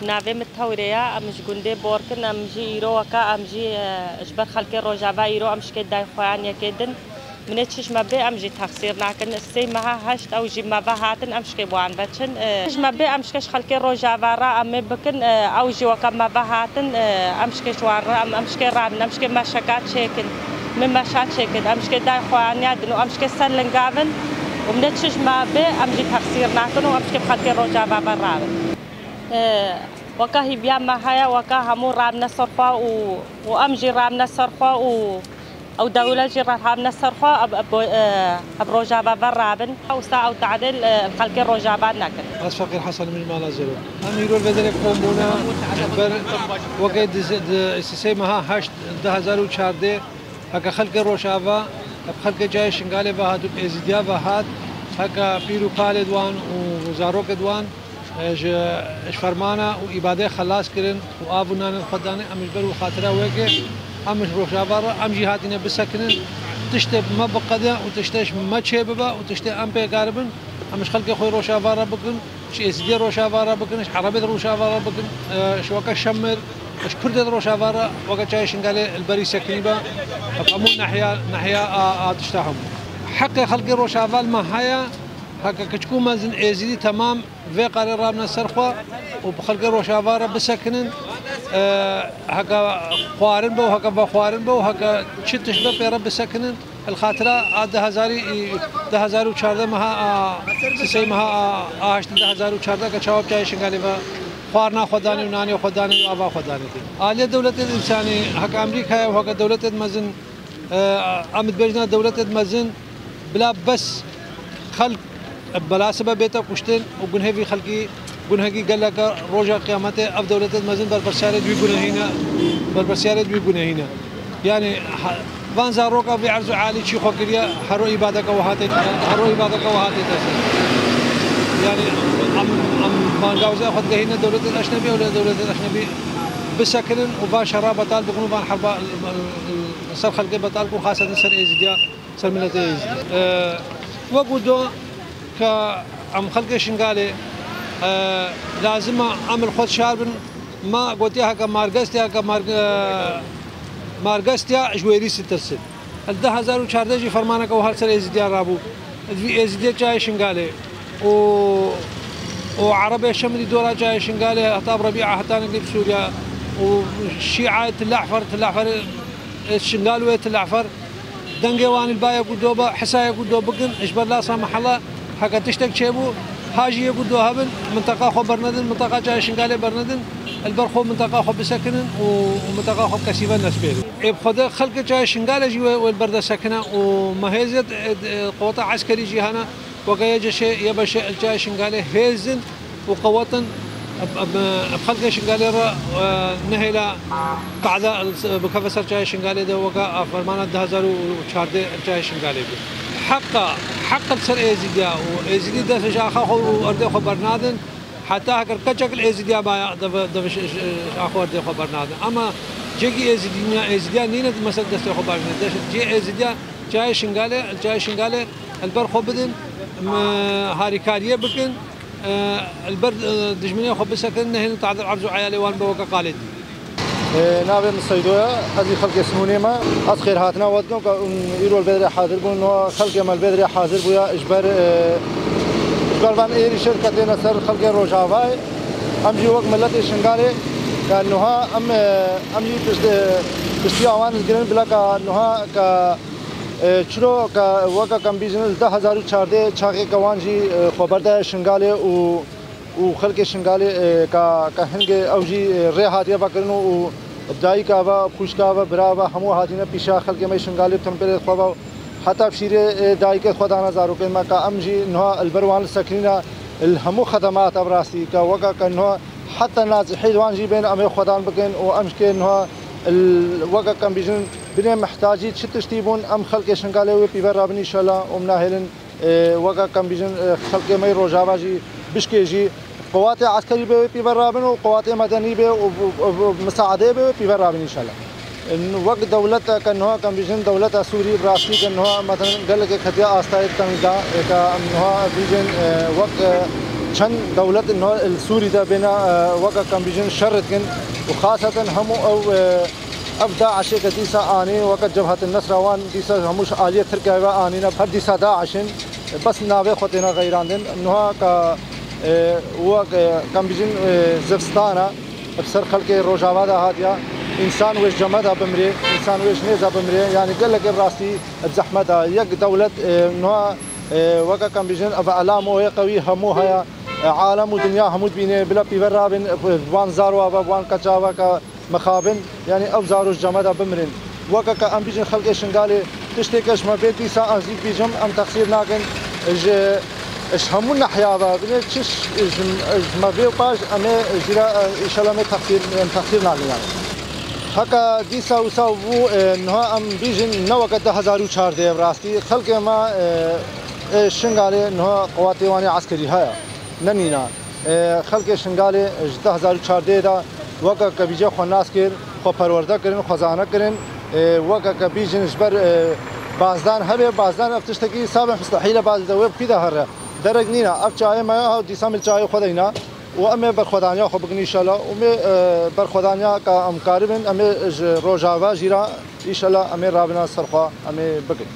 ناوی متوریا امش گنده بورکن امجی ایرو وکا امجی اجبر خلک روجاوا ایرو امش که دای خوان یکیدن من چش مبه امجی تقصیر نکن سی ماه هشت او جی مبه هاتن امش که بوان بچن چش مبه امش کش خلک روجاوا را ام بکن او جی وکا مبه هاتن امش که شوار امش که رام امش که مشکات شکن من مشات شکن امش که دای خوان یادن امش که سلنگاون ومن چش مبه امجی تقصیر نکن و امش که خلک روجاوا برا وكا هي بيا معايا وكا همو رامنا صرفا وامجي رامنا صرفا او دولة جي رامنا صرفا اب روجابا برابن وسا او تعدل الخلق روجابا نكن از فقیر حسن من مالا زرو امیرو بدل قومونا بر وكا سي مها 8 2014 هكا خلق روجابا خلق جاي شنغالي بهادو ازديا بهاد هكا بيرو خالدوان وزاروك دوان اش فرمانه وإبادة خلاص كرن وآبونا خدانه امش برو خاطره ويكي امش روشابارا ام جهاتنا بسكنن تشتي ما بقدا وتشتيش ما تشيببا وتشتي ام بي قاربن امش خلقي خوي روشابارا بكن ش اسدي روشابارا بكن ش عربي روشابارا بكن ش وكا شمر اش كرد روشابارا وكا جايشن قال البري سكنيبا فمون ناحيه تشتاهم حق خلقي روشابال ما هيا هكا كتكو مازن ازيدي تمام في قرار رابنا السرخوا وبخلق روشافارا بسكنن هكا خوارن بو هكا بخوارن بو هكا تشتش بي رب سكنن الخاطره 2014 مها سي مها 2014 كشواب جاي شنغالي خوارنا خداني وناني خداني وابا خداني آلية دولة الإنساني هكا أمريكا وهكا دولة مزن أمد بيجنا دولة مزن بلا بس خلق بلا سبب بيتا كشتن وقنها في خلقي قنها قال لك روجا قيامته أف دولة مزن بربرسيارة دوي قنهينا بربرسيارة دوي قنهينا يعني فان زاروكا في عرض عالي شي خوكريا هرو إبادك وهاتي يعني ما جاوز أخذ هنا دولة الأجنبي ولا دولة الأجنبي بسكن وباشرة بطال بكونوا بان حرب سر خلقي بطال بكون خاصة سر إزديا سر ملتي إزديا وقودو كأم خلقي شنقالي لازم أعمل خود شاربن ما قلتيها كمارغستيا مارغستيا جويري سترسل الده هزارو چاردجي فرمانك وهر سر إزديا رابو في إزديا جاي شنقالي وعربية شمري دورا جاي شنقالي هطاب ربيعة حتى نقلب سوريا وشيعة تلعفر الشنقال تلعفر دنقوان الباية قدوبة حسايا قدوبة بقن اجبر لا سامح الله حقا تشتك شيبو هاجي يقدو هبن منطقة خو برندن منطقة جاي شنقالي برندن البرخو منطقة خو بسكنن ومنطقة خو كسيبا نسبيري بخدا خلق جاي شنقالي جي والبردة سكنة ومهيزة قوة عسكري جيهانا وقايا شيء يبا شيء الجاي شنقالي هيزن وقوة بخلق شنقالي را نهيلا بعد بكفسر جاي شنقالي ده وقا فرمانة 2014 جاي شنقالي حق السر ازيديا وازيدي ده شاخه وارده خبرنادن حتى هكر كجك الازيديا بايا دفش اخو ارده خبرنادن اما جيجي ازيديا نينه مثلا دست خبرنادن جي ازيديا جاي شنقالي البر خبدن هاريكاريه بكن البر دجمنيه خب سكن هنا تعذر عرض عيالي وان بوقا قالد نابن الصيدوية هذه خلق سنوني ما از خير هاتنا ودنو يرو البدري حاضر بون خلق مال البدري حاضر بويا اجبر بان ايري شركة نصر خلق روجافاي امجي وقت ملت شنغالي كانوها امجي تشتي اوان الجرين بلا كانوها ك چرو کا وقا کم بزنس 2014 چاقي کوانجي خبرده شنغالي و خلق شنغالي کا هنگ اوجي رهاتيه بكرنو و ابداي کا با خوش کا با برا همو هاتينا پیشا خلق مي شنغالي تمبر خوا حتى بشير دايك خدانا زارو كما کا امجي نها البروان سكنينا الهمو خدمات ابراسي کا وقا كنها حتى الناس حيوان جيبين ام خدان بكن وامشكن نها الوقا كم بيجن بنا محتاجين شتشتيبون ام خلق شنغالي وبيبر رابن ان شاء الله ومنا هلن وقا كم بيجن خلق مي روجاواجي بشكيجي قوات عسكري بيبر رابن وقوات مدني ومساعده بيبر رابن ان شاء الله وقت دولت كنها كم بيجن دولت سوري براسي كنها مثلا قال لك خديا استايد تندا كنها بيجن وقت چند دولت إنه السوري ده بنا وقت كان بيجن شرتكن وخاصة همو أو أبدا عشان كديسا آني وقت جبهة النصراوان ديسا هموش آلية تركيا آني نبهر ديسا داعشين بس نابه خطينا غيراندن إنه كا كان بيجن زفستانا بسر خلق روجاوا ده هاديا إنسان ويش جمادها بمري إنسان ويش نيزها بمري يعني قال لك الراستي بزحمتها يك دولة إنه وقت كان بيجن أفعلامه قوي هموها عالم ودنيا همود بينه بلا بيبرابن بوان زاروا بوان كجاوا كمخابن يعني أبزاروش جمادها بمرين وقت كان بيجن خلق شنقالي تشتكش ما بيتي سا أنزيك بيجم أم تقصير ناكن إيش همون نحيابا بني تشش ما بيوقاش أمي جرا إن شاء الله ما تقصير ناكن يعني هكا ديسا وساوو إنها أم بيجن نوقت 2014 براستي خلق ما شنقالي إنها قوات ديوانية عسكري هيا ننينا خلق شنقالي 2014 دا وقت كبيجا خناس كير خو پرورده كرن خزانه كرن وقت كبيجن جبر بازدان هبه بازدان افتشتكي سابق مستحيل باز دوب كده هره درج نينا اب چای ما ها دیسامل چای خداینا و ام بر خدانیا خو بگنی ان شاء الله ام بر خدانیا کا ام قاربن ام روجاوا جيرا ان شاء الله ام رابنا سرخوا ام بگن